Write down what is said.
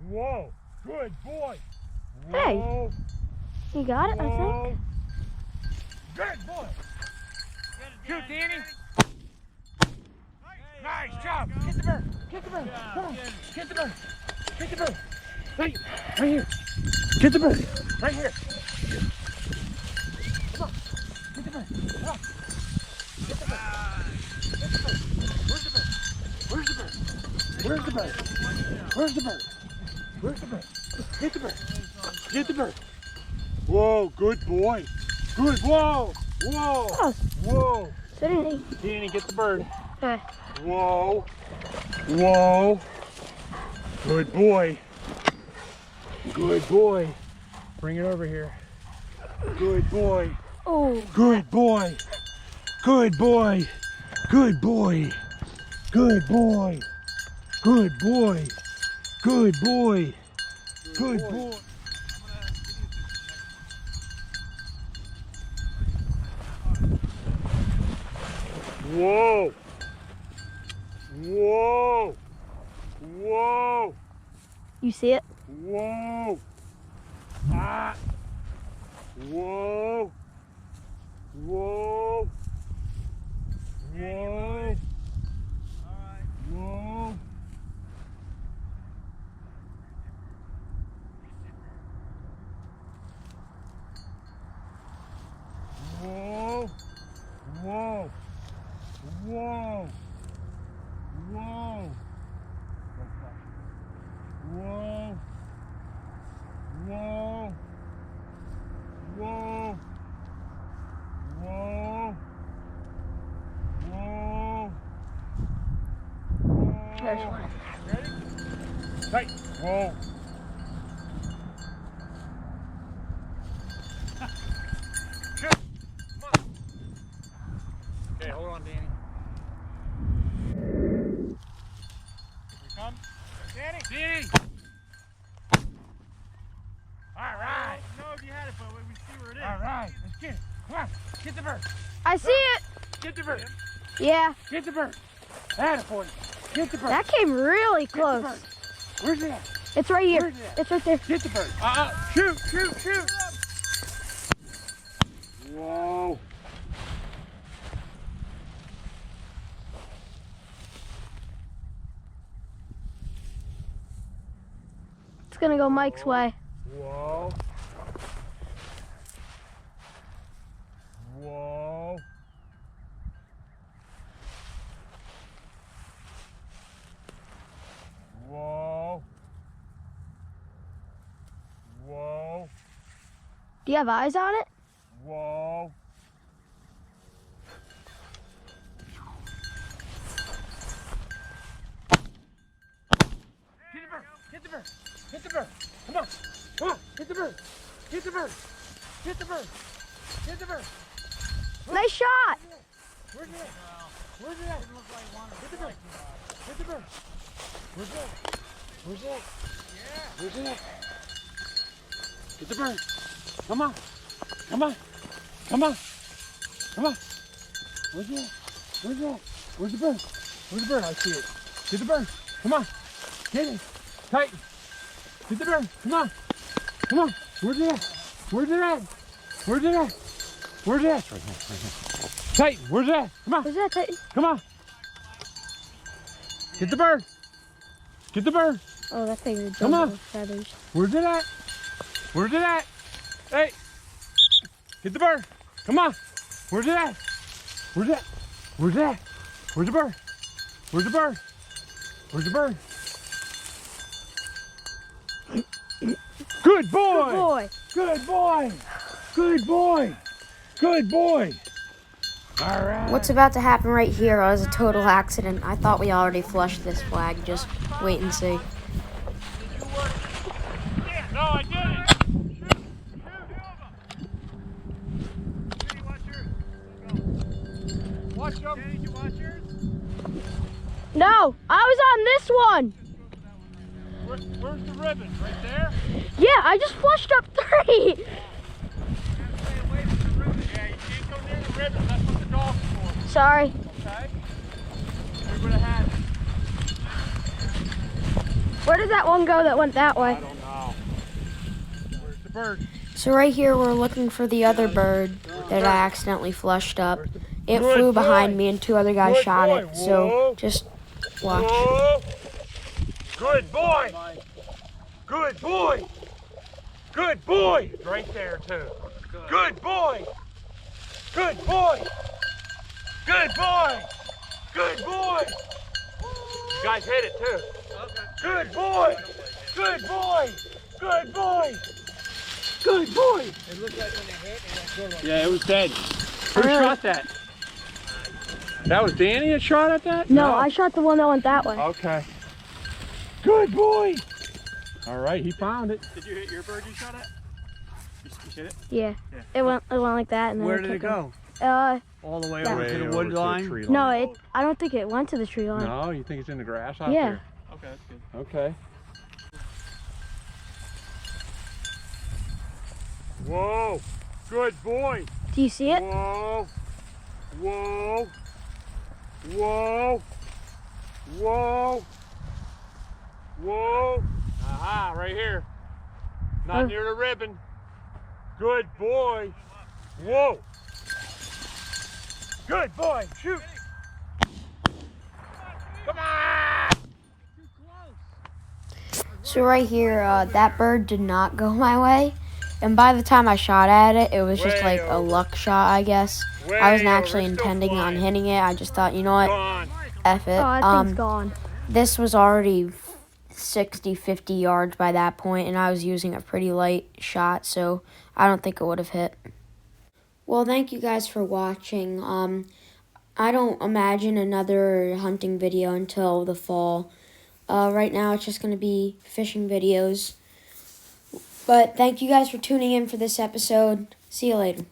Whoa. Good boy. Whoa. Hey. You got it, Whoa. I think. Good boy. Shoot, Danny. Nice job. Get the bird. Get the bird. Come on. Get the bird. Get the bird. Right here. Get the bird. Right here. Come on. Get the bird. Come on. Get the bird. Get the bird. Where's the bird? Where's the bird? Where's the bird? Where's the bird? Where's the bird? Get the bird. Get the bird. Whoa, good boy. Good. Whoa. Whoa. Oh. Whoa. Sitting. Danny, get the bird. Okay. Whoa. Whoa. Good boy. Good boy. Bring it over here. Good boy. Oh. Good boy. Good boy. Good boy. Good boy. Good boy. Good boy. Good boy. Whoa. Whoa. Whoa. You see it? Whoa. Ah. Whoa. Whoa. Whoa. Whoa. Whoa. Whoa. Whoa. Whoa. Whoa. Whoa. Whoa. Whoa. Whoa. There's one. Ready? Tight. Whoa. Shoot. Come on. Okay, hold on, Danny. Here he comes. Danny. Danny. All right. No, you had it, but we see where it is. All right. Let's get it. Come on. Get the bird. I see it. Get the bird. Yeah. Get the bird. Attaboy. Get the bird. That came really Get the close. bird. Where's it at? It's right here. Where's it at? It's right there. Get the bird. Shoot, shoot, shoot. Whoa. It's gonna go Mike's way. Whoa. Whoa. Whoa. Whoa. Do you have eyes on it? Whoa. Get the bird. Get the bird. Get the bird. Come on. Come on. Get the bird. Get the bird. Get the bird. Get the bird. Nice shot. Where's it at? Where's it at? Get the bird. Get the bird. Where's it at? Where's it at? Yeah. Where's it at? Get the bird. Come on. Come on. Come on. Come on. Where's it at? Where's it at? Where's the bird? Where's the bird? I see it. Get the bird. Come on. Get it. Tight. Get the bird. Come on. Come on. Where's it at? Where's it at? Where's it at? Where's it at? Right here. Right here. Tight. Where's it at? Come on. Where's that? Come on. Get the bird. Get the bird. Oh, that thing is Come on. with feathers. Where's it at? Where's it at? Hey. Get the bird. Come on. Where's it at? Where's it at? Where's it at? Where's the bird? Where's the bird? Where's the bird? Good boy. Good boy. Good boy. Good boy. Good boy. All right. What's about to happen right here was a total accident. I thought we already flushed this flag. Just wait and see. No, I didn't. Watch them. Did you watch yours? No, I was on this one. Where's the ribbon? Right there? Yeah, I just flushed up 3. Stay away from the ribbon. Yeah, you can't go near the ribbon. That's what the dog's for. Sorry. Okay? We would have had it. Where does that one go that went that way? I don't know. Where's the bird? So right here, we're looking for the other bird that I accidentally flushed up. It Good flew boy. behind me and two other guys Good shot boy. it. So Whoa. just watch. Whoa. Good boy. Good boy. Good boy. Right there, too. Good boy. Good boy. Good boy. Good boy. You guys hit it, too. Good boy. Good boy. Good boy. Good boy. It looked like when it hit, it went good. Yeah, it was dead. Who Really? shot that? That was Danny that shot at that? No, I shot the one that went that way. Okay. Good boy. All right, he found it. Did you hit your bird you shot at? You hit it? Yeah. It went like that, and then Where I did it took go? him. All the way Yeah. over to the wood line? No, I don't think it went to the tree line. No, you think it's in the grass out Yeah. there? Okay, that's good. Okay. Whoa. Good boy. Do you see it? Whoa. Whoa. Whoa. Whoa. Whoa. Aha, right here. Not Oh. near the ribbon. Good boy. Whoa. Good boy. Shoot. Come on. So right here, that bird did not go my way. And by the time I shot at it, it was just Way like a over. luck shot, I guess. Way I wasn't over. actually It's still intending on flying. hitting it. I just thought, you know what, Gone. F it. Oh, that thing's gone. This was already 60, 50 yards by that point, and I was using a pretty light shot, so I don't think it would have hit. Well, thank you guys for watching. I don't imagine another hunting video until the fall. Right now, it's just going to be fishing videos. But thank you guys for tuning in for this episode. See you later.